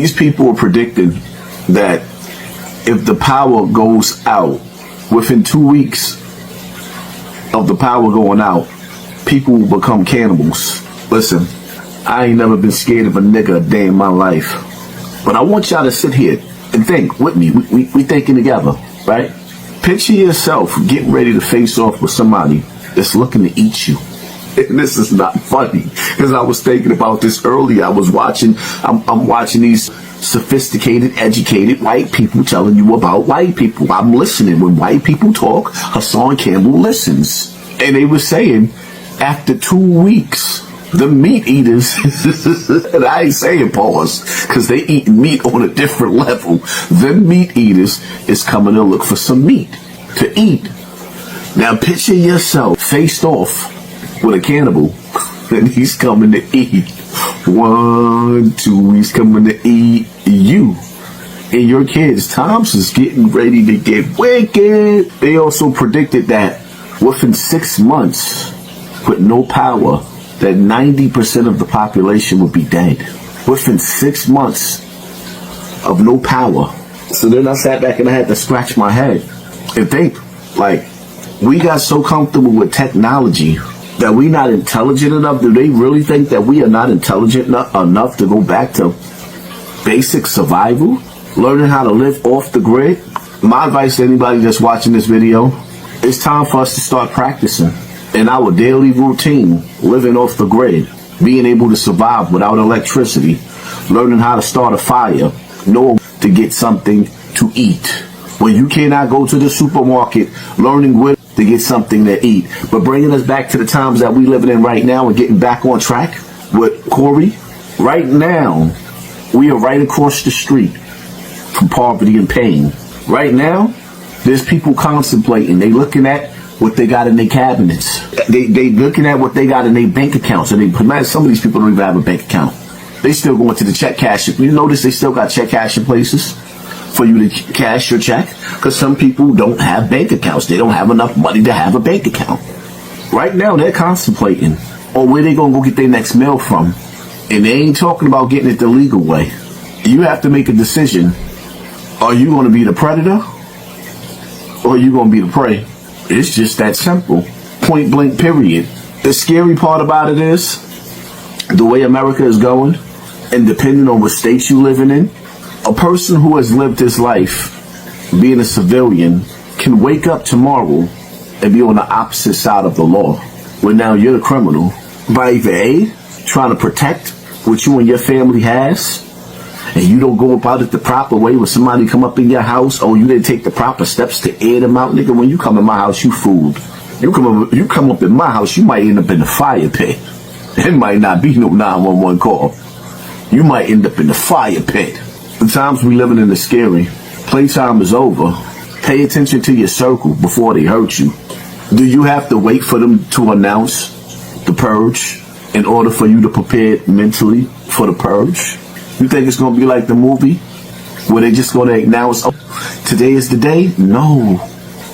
These people are predicting that if the power goes out, within 2 weeks of the power going out, people will become cannibals. Listen, I ain't never been scared of a nigga a day in my life. But I want y'all to sit here and think with me. We thinking together, right? Picture yourself getting ready to face off with somebody that's looking to eat you. And this is not funny, because I was thinking about this earlier. I'm watching these sophisticated, educated white people telling you about white people. I'm listening. When white people talk, Hassan Campbell listens. And they were saying, after 2 weeks, the meat eaters, and I ain't saying pause, because they eat meat on a different level. The meat eaters is coming to look for some meat to eat. Now picture yourself faced off with a cannibal, and he's coming to eat. 1, 2, he's coming to eat you and your kids. Times is getting ready to get wicked. They also predicted that within 6 months, with no power, that 90% of the population would be dead. Within 6 months of no power. So then I sat back and I had to scratch my head and think, like, we got so comfortable with technology that we not intelligent enough. Do they really think that we are not intelligent enough to go back to basic survival? Learning how to live off the grid? My advice to anybody that's watching this video, it's time for us to start practicing in our daily routine, living off the grid, being able to survive without electricity, learning how to start a fire, know to get something to eat. When you cannot go to the supermarket, learning where to get something to eat. But bringing us back to the times that we living in right now and getting back on track with Corey, right now, we are right across the street from poverty and pain. Right now, there's people contemplating. They looking at what they got in their cabinets. They looking at what they got in their bank accounts. And some of these people don't even have a bank account. They still going to the check cash. You notice they still got check cashing places for you to cash your check, because some people don't have bank accounts. They don't have enough money to have a bank account. Right now, they're contemplating on where they're going to go get their next meal from. And they ain't talking about getting it the legal way. You have to make a decision. Are you going to be the predator, or are you going to be the prey? It's just that simple. Point blank, period. The scary part about it is the way America is going, and depending on what state you living in, a person who has lived his life being a civilian can wake up tomorrow and be on the opposite side of the law, where now you're the criminal by either A, trying to protect what you and your family has, and you don't go about it the proper way. When somebody come up in your house, oh, you didn't take the proper steps to air them out. Nigga, when you come in my house, you fooled. You come up in my house, you might end up in the fire pit. It might not be no 911 call. You might end up in the fire pit. The times we living in is scary. Playtime is over. Pay attention to your circle before they hurt you. Do you have to wait for them to announce the purge in order for you to prepare mentally for the purge? You think it's going to be like the movie where they just going to announce, oh, today is the day? No.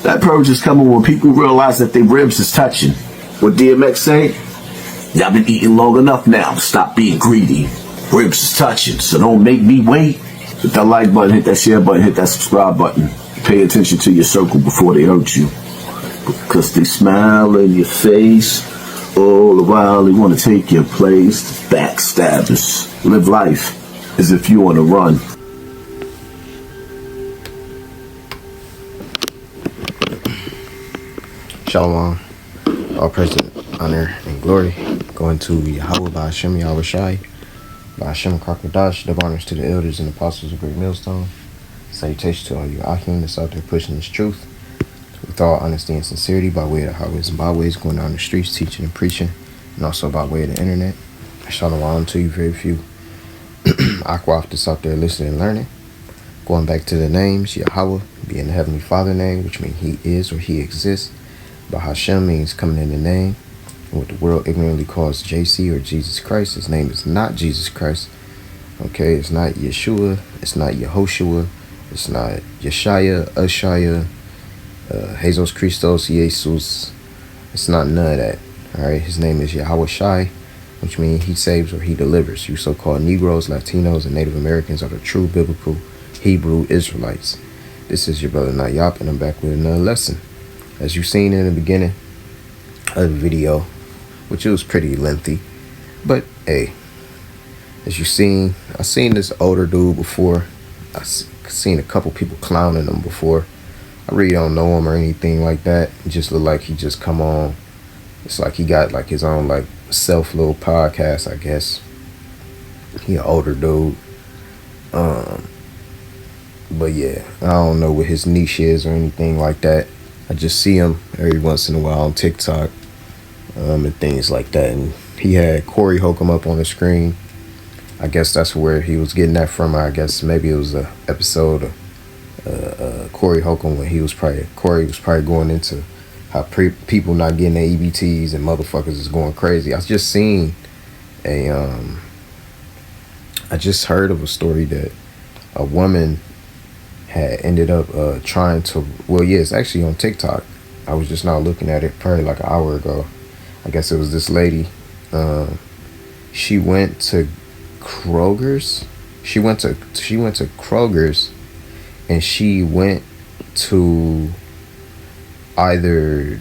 That purge is coming when people realize that their ribs is touching. What DMX say? Y'all been eating long enough now. Stop being greedy. Ribs is touching, so don't make me wait. Hit that like button, hit that share button, hit that subscribe button. Pay attention to your circle before they hurt you. Because they smile in your face all the while. They want to take your place. Backstabbers. Live life as if you want to run. Shalom. All praise, honor, and glory going to Yahweh by Hashem Yahweh Shai, by Hashem Kakadash, the honors to the elders and apostles of Great Millstone. Salutations to all you Achim that's out there pushing this truth with all honesty and sincerity by way of the highways and byways, going down the streets, teaching and preaching, and also by way of the internet. Shalom to you, very few Aquaf that's out there listening and learning. Going back to the names, Yahweh being the Heavenly Father name, which means He is or He exists. But Hashem means coming in the name. And what the world ignorantly calls JC or Jesus Christ, His name is not Jesus Christ. Okay, it's not Yeshua, it's not Yehoshua, it's not Yeshaya, Ushaya, Jesus Christos, Jesus. It's not none of that. Alright, His name is Yahweh Shai, which means he saves or he delivers. You so-called Negroes, Latinos, and Native Americans are the true biblical Hebrew Israelites. This is your brother Nayop, and I'm back with another lesson. As you've seen in the beginning of the video, which it was pretty lengthy, but hey, as you seen, I seen this older dude before. I seen a couple people clowning him before. I really don't know him or anything like that. It just looked like he just come on. It's like he got like his own like self little podcast, I guess. He an older dude. But yeah, I don't know what his niche is or anything like that. I just see him every once in a while on TikTok, and things like that. And he had Corey Holcomb up on the screen. I guess that's where he was getting that from. I guess maybe it was an episode of Corey Holcomb when Corey was probably going into how people not getting their EBTs and motherfuckers is going crazy. I just seen I just heard of a story that a woman had ended up trying to, it's actually on TikTok. I was just now looking at it probably like an hour ago. I guess it was this lady. She went to Kroger's. She went to Kroger's, and she went to either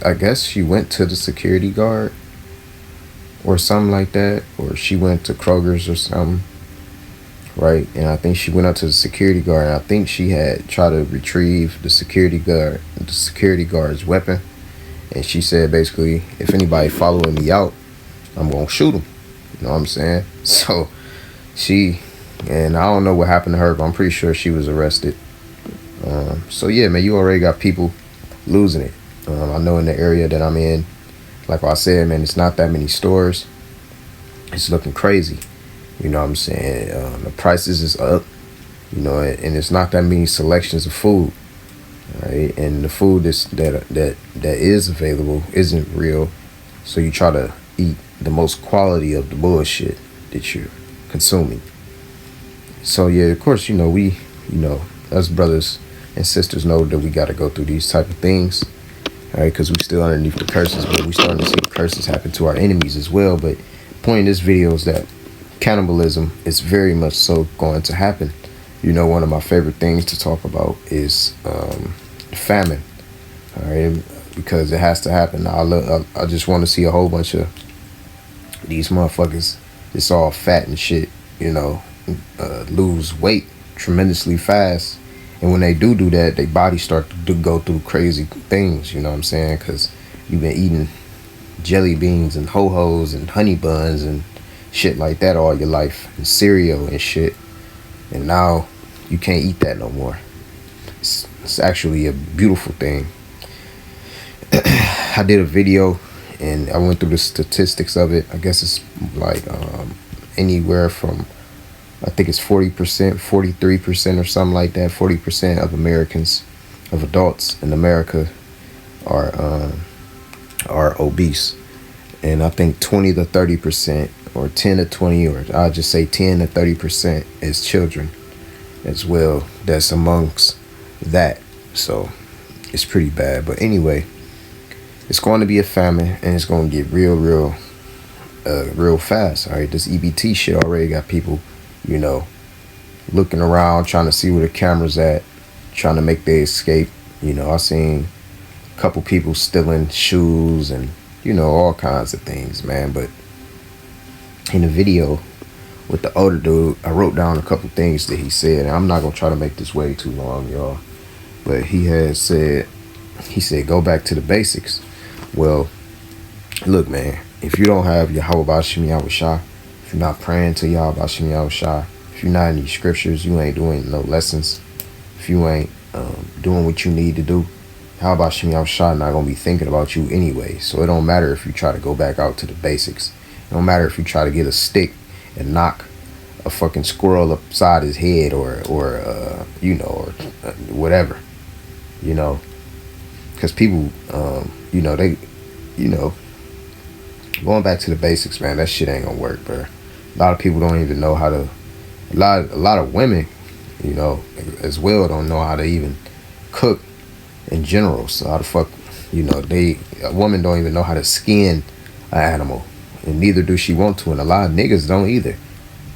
I guess she went to the security guard or something like that, or she went to Kroger's or something, right? And I think she went up to the security guard, and I think she had tried to retrieve the security guard's weapon, and she said basically, if anybody following me out, I'm gonna shoot him. You know what I'm saying? So and I don't know what happened to her, but I'm pretty sure she was arrested. So yeah, man, you already got people losing it. I know in the area that I'm in, like I said, man, it's not that many stores. It's looking crazy. You know what I'm saying? The prices is up, you know, and it's not that many selections of food, right? And the food that is available isn't real. So you try to eat the most quality of the bullshit that you're consuming. So yeah, of course, us brothers and sisters know that we got to go through these type of things, all right? Because we still underneath the curses, but we starting to see the curses happen to our enemies as well. But the point of this video is that cannibalism is very much so going to happen. You know, one of my favorite things to talk about is famine, all right? Because it has to happen. I just want to see a whole bunch of these motherfuckers, it's all fat and shit, lose weight tremendously fast. And when they do that, their bodies start to go through crazy things, you know what I'm saying? Because you've been eating jelly beans and ho-hos and honey buns and shit like that all your life, and cereal and shit. And now you can't eat that no more. It's actually a beautiful thing. I did a video and I went through the statistics of it. I guess it's like anywhere from, I think it's 40%, 43% or something like that. 40% of Americans, of adults in America are obese. And I think 20 to 30%, or 10 to 20, or I'll just say 10 to 30% is children as well. That's amongst that. So it's pretty bad. But anyway, it's going to be a famine, and it's going to get real fast. All right, this EBT shit already got people, looking around, trying to see where the camera's at, trying to make their escape. I seen a couple people stealing shoes and, all kinds of things, man. But in the video with the older dude, I wrote down a couple things that he said, and I'm not going to try to make this way too long, y'all. But he said, go back to the basics. Well, look, man, if you don't have Yahweh Bashim Yahweh Shah, if you're not praying to Yahweh Bashim Yahweh Shah, if you're not in these scriptures, you ain't doing no lessons, if you ain't doing what you need to do, Yahweh Bashim Yahweh Shah not going to be thinking about you anyway. So it don't matter if you try to go back out to the basics. It don't matter if you try to get a stick and knock a fucking squirrel upside his head or whatever, because people, going back to the basics, man, that shit ain't gonna work, bro. A lot of people don't even know how to, a lot of women, as well, don't know how to even cook in general. So how the fuck, a woman don't even know how to skin an animal. and neither do she want to, and a lot of niggas don't either.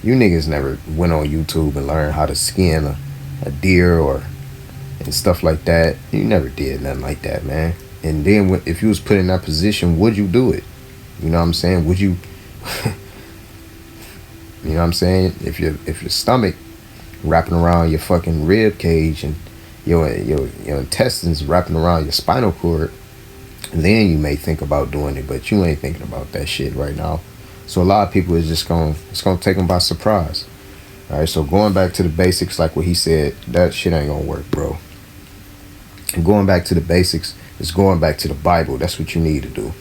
You niggas never went on YouTube and learned how to skin a deer or and stuff like that. You never did nothing like that, man. And then if you was put in that position, would you do it? You know what I'm saying? Would you? You know what I'm saying? If your stomach wrapping around your fucking rib cage and your intestines wrapping around your spinal cord, then you may think about doing it, but you ain't thinking about that shit right now. So a lot of people it's gonna take them by surprise. All right, so going back to the basics, like what he said, that shit ain't gonna work, bro. And going back to the basics is going back to the Bible. That's what you need to do.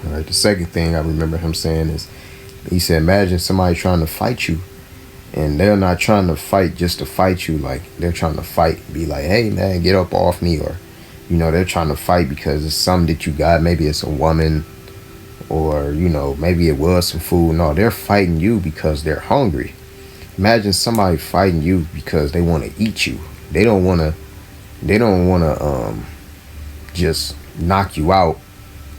All right. The second thing I remember him saying is, he said, imagine somebody trying to fight you, and they're not trying to fight just to fight you. Like, they're trying to fight, be like, hey, man, get up off me. Or, you know, they're trying to fight because it's something that you got. Maybe it's a woman, or, you know, maybe it was some food. No, they're fighting you because they're hungry. Imagine somebody fighting you because they want to eat you. They don't want to just knock you out,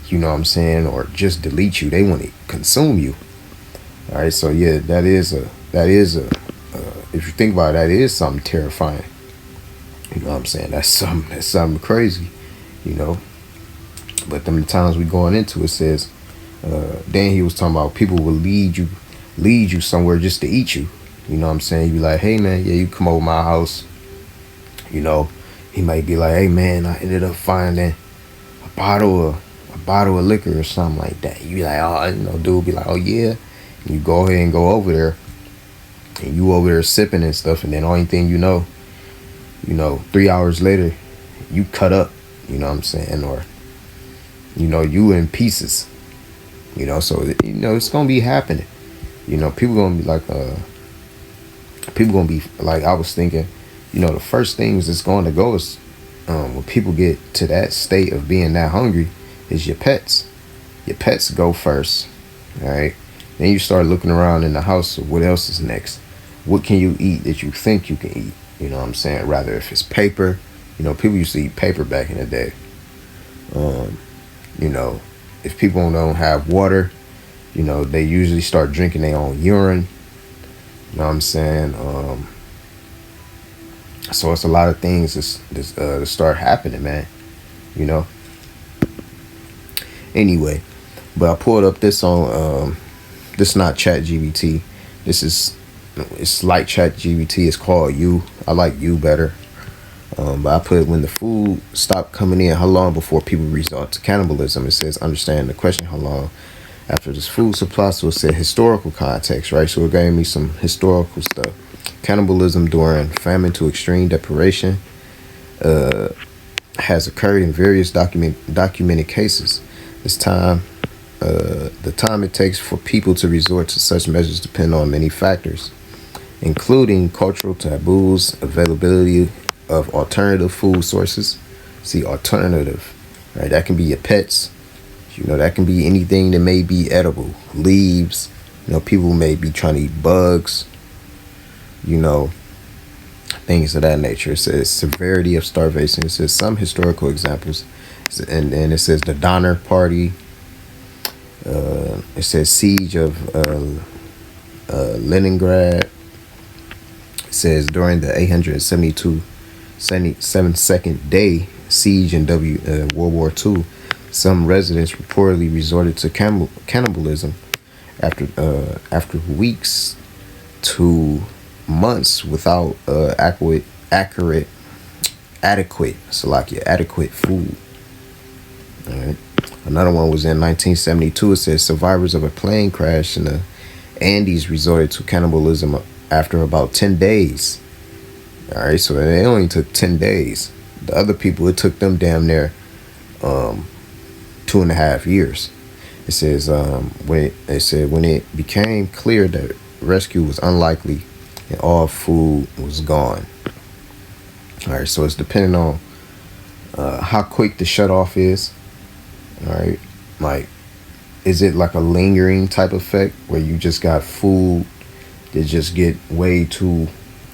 you know what I'm saying, or just delete you. They want to consume you. All right, so yeah, that is if you think about it, that is something terrifying. You know what I'm saying? That's something crazy, you know. But them the times we going into it says, then he was talking about people will lead you somewhere just to eat you. You know what I'm saying? You be like, hey man, yeah, you come over my house. You know, he might be like, hey man, I ended up finding a bottle of liquor or something like that. You be like, oh, you know, dude be like, oh yeah. And you go ahead and go over there, and you over there sipping and stuff, and then only thing you know, 3 hours later, you cut up. You know what I'm saying? Or, you know, you in pieces. You know, so you know it's gonna be happening. You know, people gonna be like, I was thinking, you know, the first things that's going to go is when people get to that state of being that hungry is your pets. Your pets go first, all right? Then you start looking around in the house, what else is next? What can you eat that you think you can eat? You know what I'm saying? Rather if it's paper, you know, people used to eat paper back in the day. You know, if people don't have water, you know, they usually start drinking their own urine. You know what I'm saying? So it's a lot of things that start happening, man. You know? Anyway, but I pulled up this on, this is not ChatGPT. It's like ChatGPT. It's called You. I like You better. But I put when the food stopped coming in, how long before people resort to cannibalism? It says, understand the question, how long after this food supply. So it said historical context, right? So it gave me some historical stuff. Cannibalism during famine to extreme deprivation has occurred in various documented cases. The time it takes for people to resort to such measures depend on many factors, including cultural taboos, availability of alternative food sources. See, alternative, right? That can be your pets. You know, that can be anything that may be edible. Leaves. You know, people may be trying to eat bugs. You know, things of that nature. It says severity of starvation. It says some historical examples. And it says the Donner Party. It says siege of Leningrad. It says during the 872 day siege in World War II, some residents reportedly resorted to cannibalism after weeks to months without adequate food. All right. Another one was in 1972. It says survivors of a plane crash in the Andes resorted to cannibalism after about 10 days. All right, so it only took 10 days. The other people, it took them damn near 2.5 years. It says when it became clear that rescue was unlikely and all food was gone. All right, so it's depending on how quick the shut off is. All right, like, is it like a lingering type effect where you just got food that just get way too,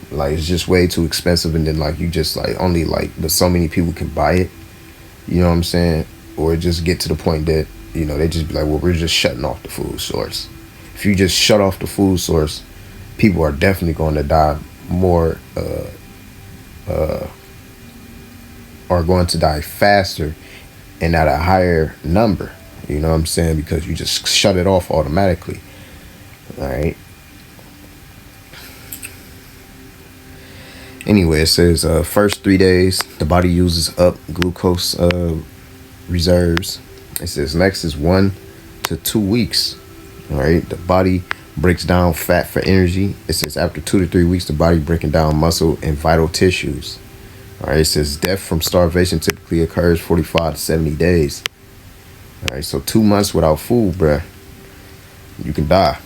like, it's just way too expensive, and then like you just like only like, but so many people can buy it. You know what I'm saying? Or just get to the point that they just be like, well, we're just shutting off the food source. If you just shut off the food source, people are definitely going to die more, are going to die faster and at a higher number. You know what I'm saying? Because you just shut it off automatically. All right. Anyway, it says first 3 days the body uses up glucose reserves. It says next is 1 to 2 weeks. All right, the body breaks down fat for energy. It says after 2 to 3 weeks the body breaking down muscle and vital tissues. All right, it says death from starvation typically occurs 45 to 70 days. All right, so 2 months without food, bruh, you can die.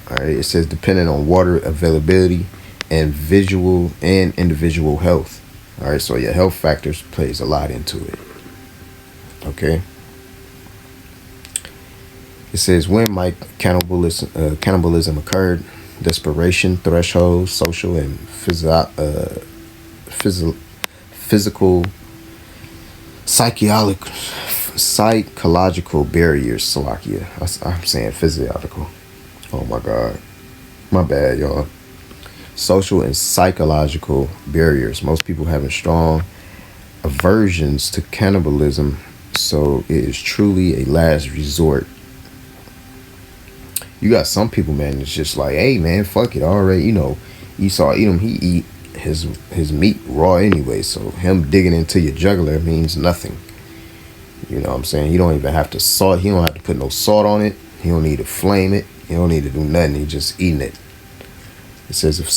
All right, it says depending on water availability and visual and individual health. All right, so your health factors plays a lot into it. Okay. It says when might cannibalism occurred, desperation thresholds, social and physical, psychological barriers. Salakia, I'm saying physiological. Oh my God, my bad, y'all. Social and psychological barriers. Most people having strong aversions to cannibalism, so it is truly a last resort. You got some people, man, it's just like, hey, man, fuck it, already, Esau eat him, he eat his meat raw anyway, so him digging into your jugular means nothing. You know what I'm saying? He don't even have to salt, he don't have to put no salt on it, he don't need to flame it, he don't need to do nothing, he just eating it. It says if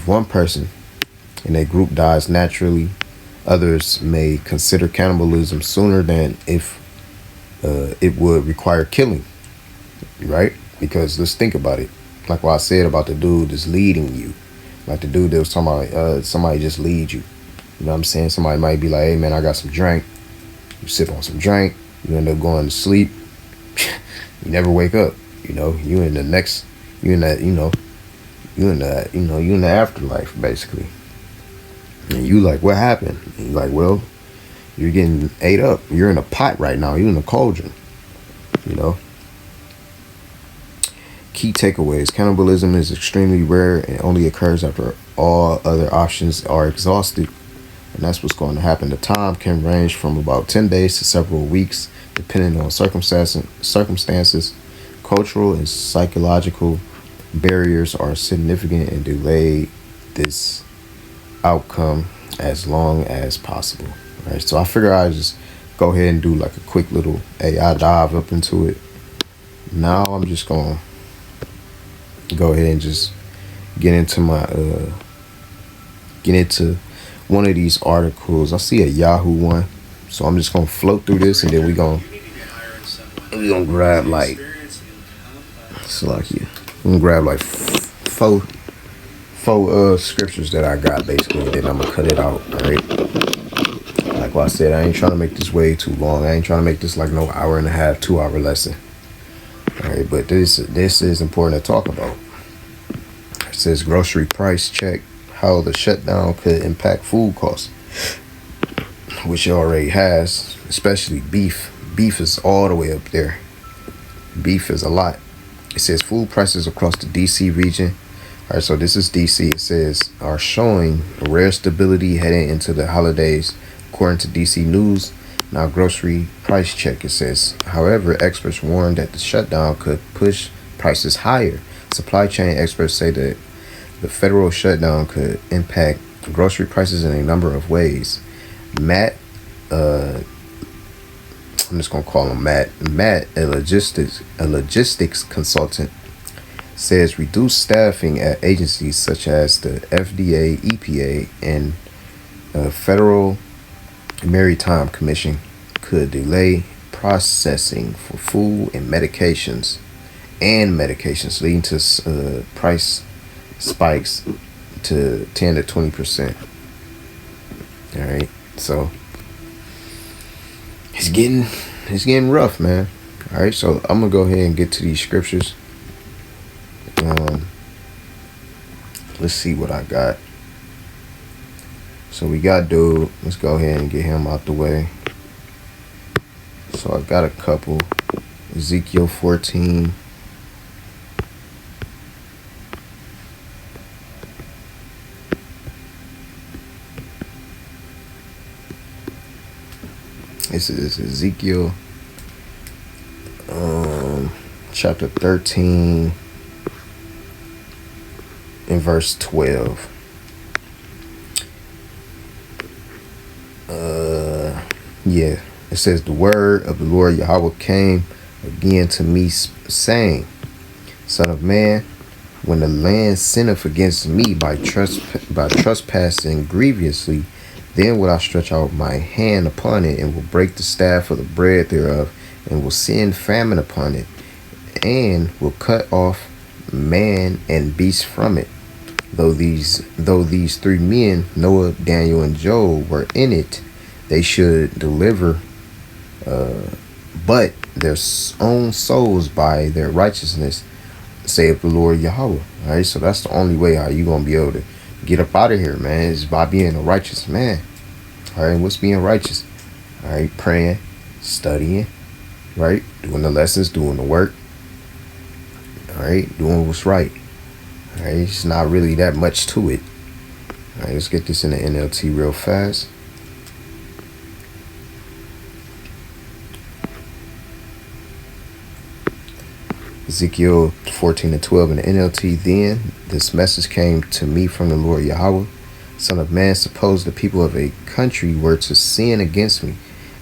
one person in a group dies naturally, others may consider cannibalism sooner than if it would require killing. Right? Because let's think about it. Like what I said about the dude that's leading you. Like the dude that was talking about somebody just lead you. You know what I'm saying? Somebody might be like, hey man, I got some drink. You sip on some drink, you end up going to sleep. You never wake up. You in the afterlife basically. And you like, what happened? And you like, well, you're getting ate up. You're in a pot right now. You're in a cauldron. Key takeaways. Cannibalism is extremely rare and only occurs after all other options are exhausted. And that's what's going to happen. The time can range from about 10 days to several weeks, depending on circumstances. Cultural and psychological barriers are significant and delay this outcome as long as possible. All right, so I figure I'll just go ahead and do like a quick little AI dive up into it. Now I'm just going to go ahead and just get into one of these articles. I see a Yahoo one, so I'm just gonna float through this, and then we gonna grab like four scriptures that I got basically, and then I'm gonna cut it out. All right. Like what I said, I ain't trying to make this way too long. I ain't trying to make this like no hour and a half, 2 hour lesson. All right, but this is important to talk about. It says grocery price check, how the shutdown could impact food costs, which it already has, especially beef. Beef is all the way up there. Beef is a lot. It says food prices across the DC region. All right, so this is DC. It says are showing rare stability heading into the holidays, according to DC News. Now, grocery price check, it says, however, experts warn that the shutdown could push prices higher. Supply chain experts say that the federal shutdown could impact grocery prices in a number of ways. Matt, I'm just going to call him Matt. Matt, a logistics consultant, says reduced staffing at agencies such as the FDA, EPA, and Federal Maritime Commission could delay processing for food and medications, leading to price spikes to 10 to 20%. All right, so it's getting rough, man. All right, so I'm gonna go ahead and get to these scriptures. Let's see what I got. So we got dude. Let's go ahead and get him out the way. So I got a couple. Ezekiel 14. This is Ezekiel chapter 13 and verse 12. Yeah, it says, the word of the Lord Yahweh came again to me, saying, Son of man, when the land sinneth against me by trespassing grievously, then will I stretch out my hand upon it, and will break the staff of the bread thereof, and will send famine upon it, and will cut off man and beast from it. Though these 3 men, Noah, Daniel, and Job, were in it, they should deliver but their own souls by their righteousness, saith the Lord Yahweh. Alright, so that's the only way how you gonna be able to get up out of here, man, is by being a righteous man. Alright, what's being righteous? Alright, praying, studying, right? Doing the lessons, doing the work. Alright, doing what's right. Alright, it's not really that much to it. Alright, let's get this in the NLT real fast. Ezekiel 14 and 12 in the NLT. Then this message came to me from the Lord Yahweh. Son of man, suppose the people of a country were to sin against me,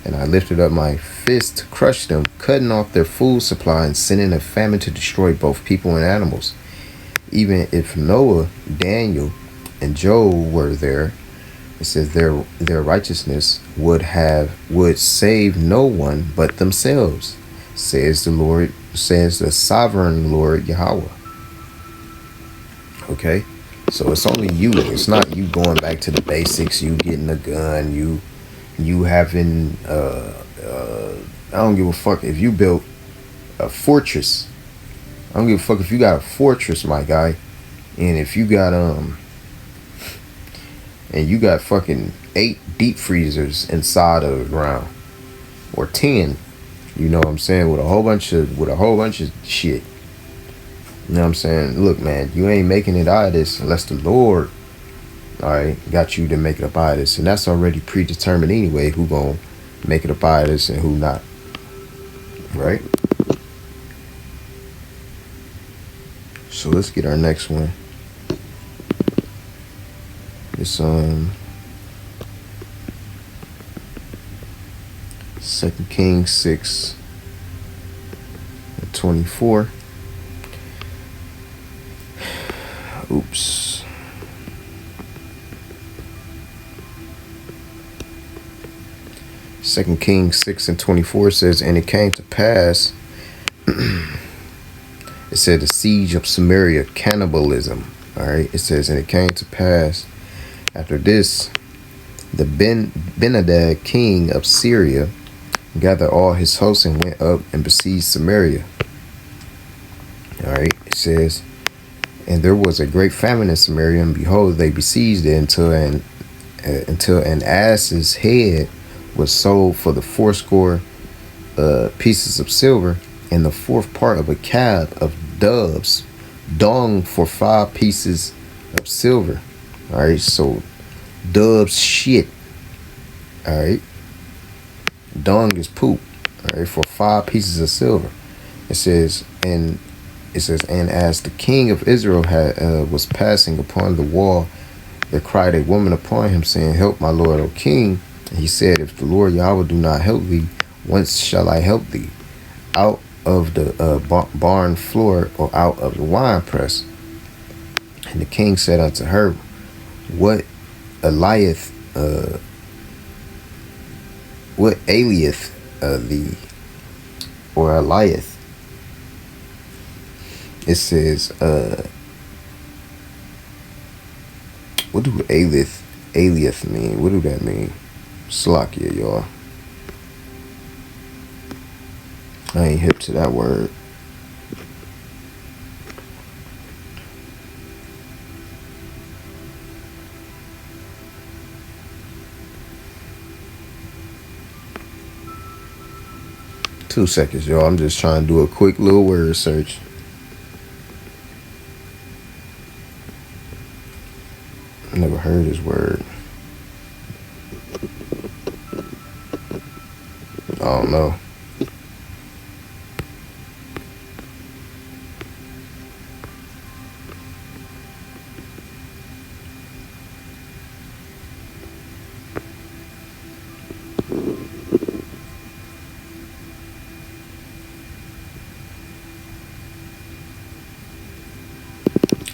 and I lifted up my fist to crush them, cutting off their food supply and sending a famine to destroy both people and animals. Even if Noah, Daniel, and Job were there, it says their righteousness would save no one but themselves, says the sovereign Lord Yahweh. Okay, so it's only you. It's not you going back to the basics. You getting a gun. You having I don't give a fuck if you built a fortress. I don't give a fuck if you got a fortress, my guy, and if you got and you got fucking 8 deep freezers inside of the ground, or 10. You know what I'm saying? With a whole bunch of shit. You know what I'm saying? Look, man, you ain't making it out of this unless the Lord, alright, got you to make it up out of this. And that's already predetermined anyway, who gonna make it up out of this and who not. Right? So let's get our next one. It's 2 Kings 6 and 24. Oops. Second Kings 6 and 24 says, and it came to pass, it said the siege of Samaria, cannibalism. Alright, it says, and it came to pass after this, the Benadad king of Syria gathered all his hosts and went up and besieged Samaria. Alright, it says, and there was a great famine in Samaria, and behold, they besieged it until an ass's head was sold for the 80 pieces of silver, and the 4th part of a cab of doves, dung for 5 pieces of silver. Alright, so doves shit. Alright. Dung is poop. Alright, for 5 pieces of silver. It says, and as the king of Israel was passing upon the wall, there cried a woman upon him, saying, help my lord, O king. And he said, if the Lord Yahweh do not help thee, whence shall I help thee? Out of the barn floor, or out of the wine press? And the king said unto her, what aileth thee, or aileth? It says, what do aileth mean? What do that mean? Slakia, y'all. I ain't hip to that word. 2 seconds, y'all. I'm just trying to do a quick little word search. Never heard this word. I don't know.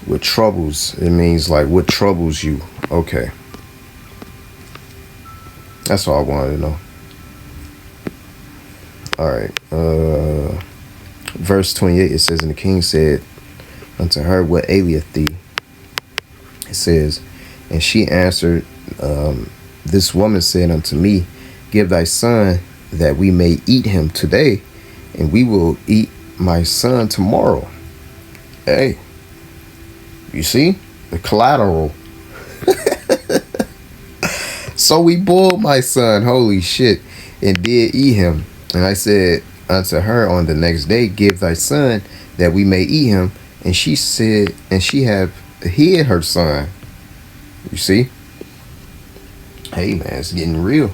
With troubles, it means like what troubles you. Okay. That's all I wanted to know. Alright. Verse 28, it says, and the king said unto her, what aileth thee? It says, and she answered, this woman said unto me, give thy son that we may eat him today, and we will eat my son tomorrow. Hey, you see? The collateral. So we boiled my son, holy shit, and did eat him. And I said unto her on the next day, give thy son that we may eat him. And she said, and she have hid her son. You see? Hey man, it's getting real.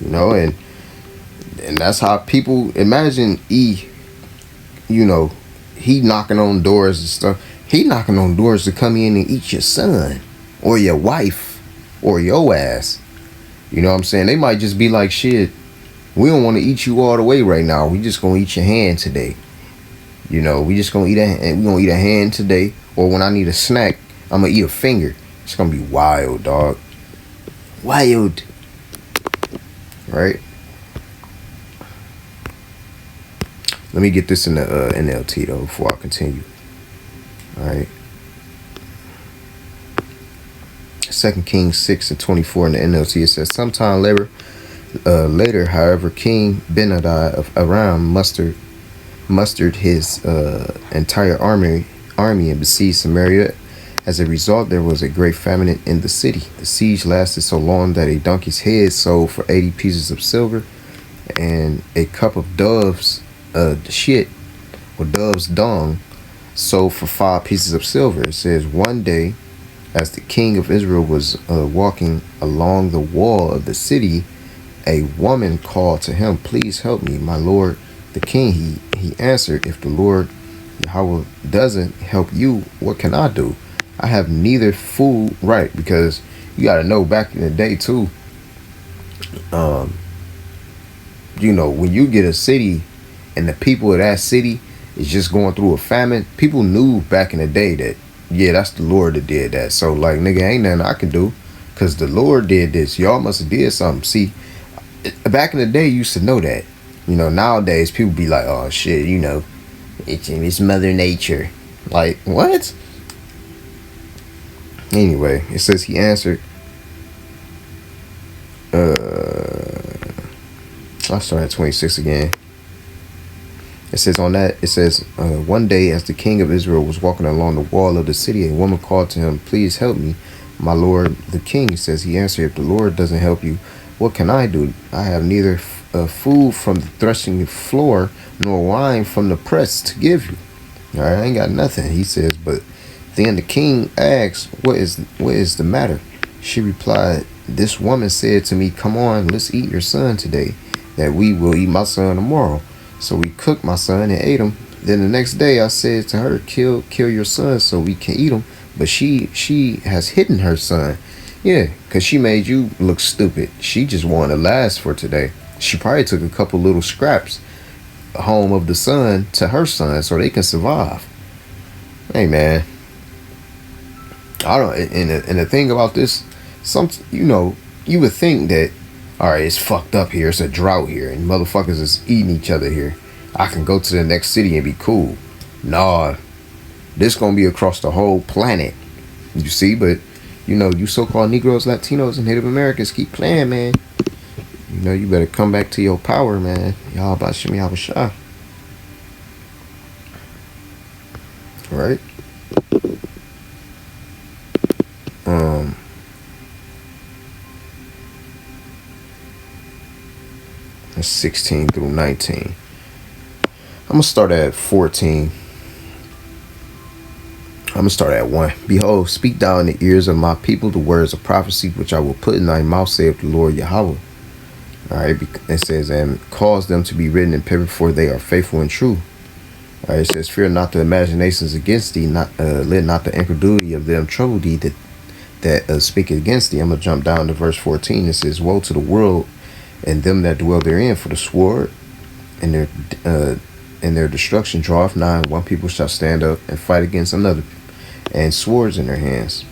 You know, and that's how people imagine he knocking on doors and stuff. He knocking on doors to come in and eat your son or your wife or your ass. You know what I'm saying? They might just be like, shit, we don't want to eat you all the way right now. We just gonna eat your hand today. You know, we just gonna eat a hand today. Or when I need a snack, I'm gonna eat a finger. It's gonna be wild, dog. Wild. Right? Let me get this in the NLT though before I continue. Alright. 2 Kings 6:24 in the NLT, it says, sometime later, however, King Ben-Hadad of Aram mustered his entire army and besieged Samaria. As a result, there was a great famine in the city. The siege lasted so long that a donkey's head sold for 80 pieces of silver, and a cup of dove's shit or dove's dung sold for 5 pieces of silver. It says, one day, as the king of Israel was walking along the wall of the city, a woman called to him, please help me, my lord the king. He answered, if the Lord Yahweh doesn't help you, what can I do? I have neither food, right? Because you got to know, back in the day too, you know, when you get a city and the people of that city is just going through a famine, people knew back in the day that, yeah, that's the Lord that did that. So like, nigga, ain't nothing I can do because the Lord did this. Y'all must have did something. See, back in the day, you used to know that. You know, nowadays people be like, oh shit, you know, it's Mother Nature. Like, what? Anyway, it says he answered, I'll start at 26 again. It says one day as the king of Israel was walking along the wall of the city, a woman called to him, please help me, my lord the king. It says he answered, if the Lord doesn't help you, what can I do? I have neither food from the threshing floor nor wine from the press to give you. All right, I ain't got nothing. He says, but then the king asked, what is the matter? She replied, this woman said to me, come on, let's eat your son today, that we will eat my son tomorrow. So we cooked my son and ate him. Then the next day I said to her, kill your son so we can eat him. But she has hidden her son. Yeah, because she made you look stupid. She just wanted to last for today. She probably took a couple little scraps home of the son to her son so they can survive. Hey, man. I don't. And the thing about this, you would think that, all right, it's fucked up here. It's a drought here, and motherfuckers is eating each other here. I can go to the next city and be cool. Nah, this gonna be across the whole planet. You see, but you know, you so-called Negroes, Latinos, and Native Americans keep playing, man. You know, you better come back to your power, man. Y'all about Shimmy Abashah. Right? 16 through 19. I'm gonna start at 14. I'm gonna start at 1. Behold, speak thou in the ears of my people the words of prophecy which I will put in thy mouth, saith the Lord Yahweh. All right, it says, and cause them to be written in paper, for they are faithful and true. All right, it says, fear not the imaginations against thee, let not the incredulity of them trouble thee that speak against thee. I'm gonna jump down to verse 14. It says, woe to the world and them that dwell therein, for the sword and their destruction draweth nigh. One people shall stand up and fight against another, and swords in their hands.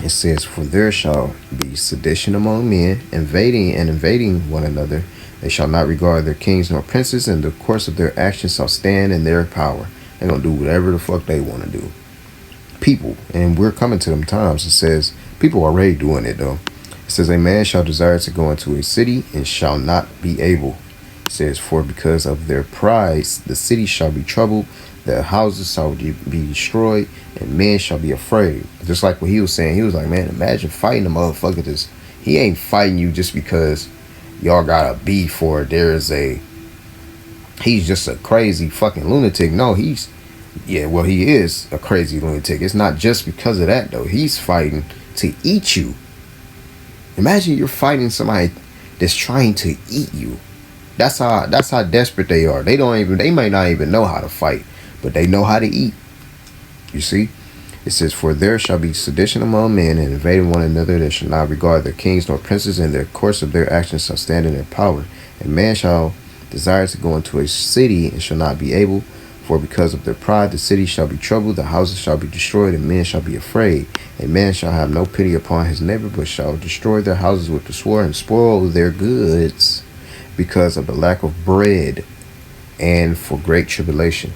It says, for there shall be sedition among men, invading one another. They shall not regard their kings nor princes, and the course of their actions shall stand in their power. They're going to do whatever the fuck they want to do. People, and we're coming to them times. It says, people are already doing it though. It says, a man shall desire to go into a city and shall not be able. It says, for because of their pride, the city shall be troubled, their houses shall be destroyed, and men shall be afraid. Just like what he was saying. He was like, man, imagine fighting a motherfucker. He ain't fighting you just because y'all got a beef or he's just a crazy fucking lunatic. No, he is a crazy lunatic. It's not just because of that though. He's fighting to eat you. Imagine you're fighting somebody that's trying to eat you. That's how desperate they are. They might not even know how to fight, but they know how to eat. You see? It says, for there shall be sedition among men, and invading one another. They shall not regard their kings nor princes, and their course of their actions shall stand in their power. And man shall desire to go into a city, and shall not be able. For because of their pride, the city shall be troubled, the houses shall be destroyed, and men shall be afraid. And man shall have no pity upon his neighbor, but shall destroy their houses with the sword, and spoil their goods, because of the lack of bread, and for great tribulation.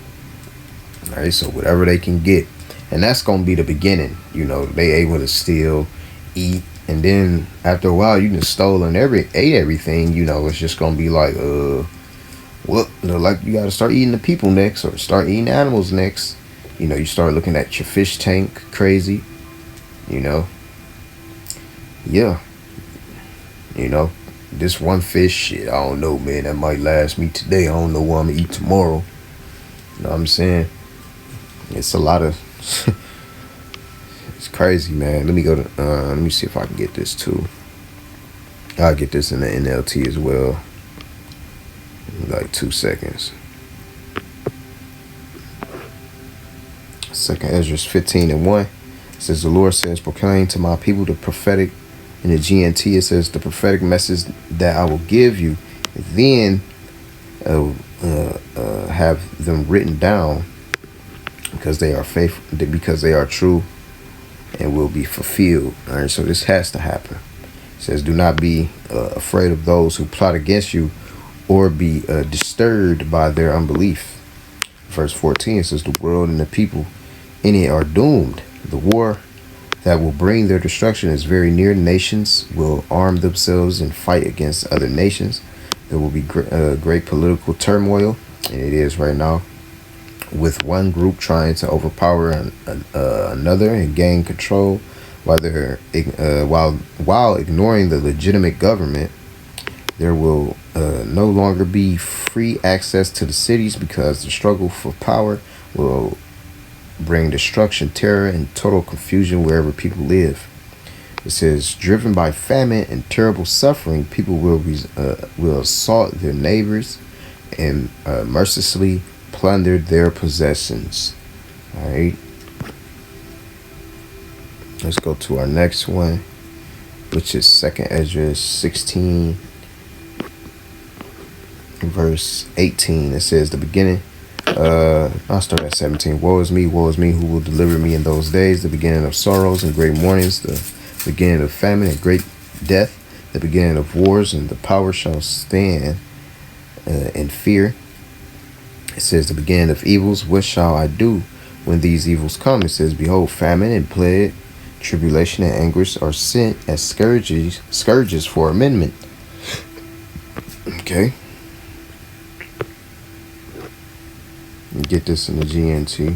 All right, so whatever they can get. And that's going to be the beginning. You know, they able to steal, eat, and then after a while, you just stole and ate everything. You know, it's just going to be like, like you got to start eating the people next, or start eating animals next. You know, you start looking at your fish tank crazy. You know, yeah. You know, this one fish shit, I don't know, man. That might last me today. I don't know what I'm going to eat tomorrow. You know what I'm saying? It's a lot of... it's crazy, man. Let me go to... let me see if I can get this, too. I'll get this in the NLT as well. Like 2 seconds. 2nd Ezra 15:1. It says, the Lord says, proclaim to my people the prophetic... In the GNT, it says, the prophetic message that I will give you. Then have them written down, because they are faithful, because they are true and will be fulfilled. All right, so this has to happen. It says, do not be afraid of those who plot against you, or be disturbed by their unbelief. Verse 14 says, the world and the people in it are doomed. The war that will bring their destruction is very near. Nations will arm themselves and fight against other nations. There will be great political turmoil, and it is right now, with one group trying to overpower another and gain control, while ignoring the legitimate government. There will no longer be free access to the cities, because the struggle for power will bring destruction, terror, and total confusion wherever people live. It says, driven by famine and terrible suffering, people will assault their neighbors and mercilessly plunder their possessions. All right. Let's go to our next one, which is 2nd Ezra 16, verse 18. It says, the beginning. I'll start at 17. Woe is me, who will deliver me in those days? The beginning of sorrows and great mournings, the beginning of famine and great death, the beginning of wars, and the power shall stand in fear. It says, the beginning of evils. What shall I do when these evils come? It says, behold, famine and plague, tribulation and anguish are sent as scourges for amendment. Okay. Get this in the GNT.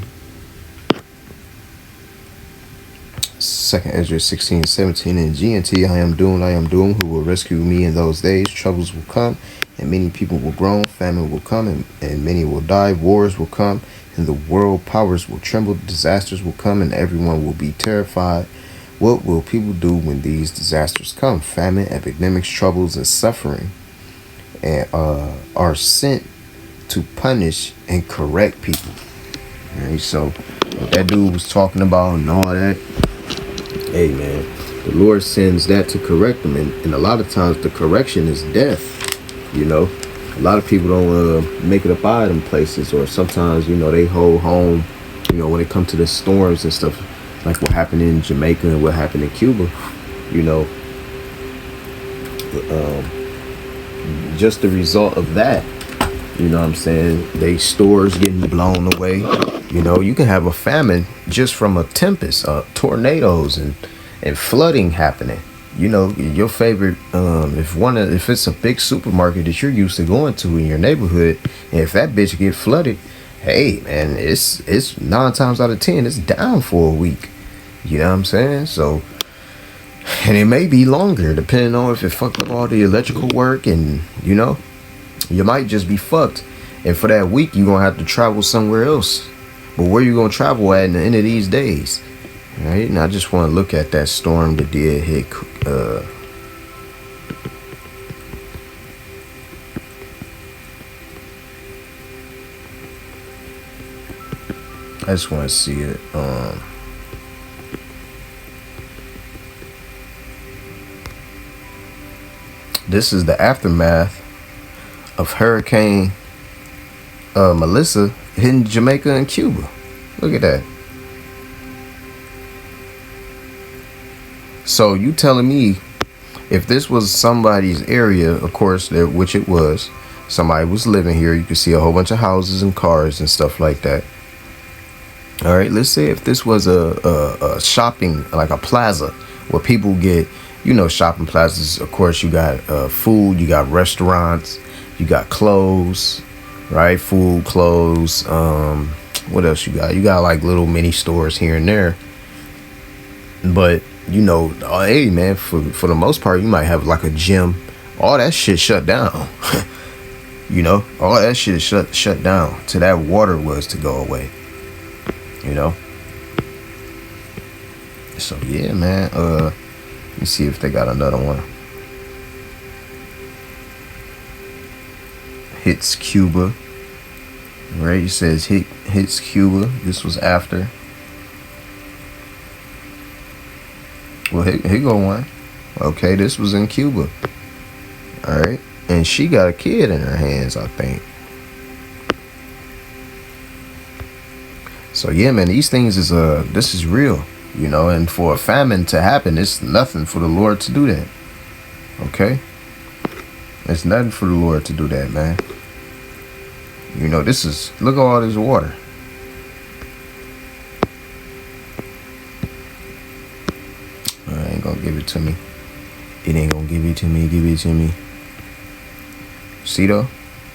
2nd Ezra 16:17 in GNT. I am doomed, who will rescue me in those days. Troubles will come, and many people will groan. Famine will come, and many will die. Wars will come, and the world powers will tremble. Disasters will come, and everyone will be terrified. What will people do when these disasters come? Famine, epidemics, troubles, and suffering, and are sent to punish and correct people. All right, so what that dude was talking about and all that, hey man, the Lord sends that to correct them, and a lot of times the correction is death. You know, a lot of people don't make it up out of them places, or sometimes, you know, they hold home, you know, when it comes to the storms and stuff, like what happened in Jamaica and what happened in Cuba, you know, just the result of that, you know what I'm saying, they stores getting blown away. You know, you can have a famine just from a tempest, tornadoes and flooding happening. You know, your favorite, if it's a big supermarket that you're used to going to in your neighborhood, and if that bitch get flooded, hey man, it's 9 times out of 10 it's down for a week. You know what I'm saying? So, and it may be longer depending on if it fucked up all the electrical work, and you know, you might just be fucked. And for that week, you're gonna have to travel somewhere else. But where you gonna travel at in the end of these days? All right, and I just want to look at that storm that did hit. I just want to see it. This is the aftermath of Hurricane Melissa hitting Jamaica and Cuba. Look at that. So you telling me if this was somebody's area, of course, which it was, somebody was living here, you could see a whole bunch of houses and cars and stuff like that. All right, let's say if this was a shopping, like a plaza where people get, you know, shopping plazas, of course, you got food, you got restaurants, you got clothes, right? Food, clothes, what else you got? You got like little mini stores here and there. But, you know, hey man, for the most part, you might have like a gym. All that shit shut down. You know, all that shit is shut down till that water was to go away. You know. So yeah, man. Let me see if they got another one. Hits Cuba. Right, it says hits Cuba. This was after. Well, here go one. Okay, this was in Cuba. All right, and she got a kid in her hands, I think. So yeah, man, these things is this is real, you know. And for a famine to happen, it's nothing for the Lord to do that. Okay, it's nothing for the Lord to do that, man. You know, this is, look at all this water. I ain't gonna give it to me. It ain't gonna give it to me. Give it to me. See though?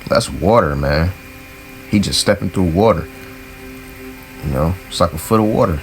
That's water, man. He just stepping through water. You know, it's like a foot of water.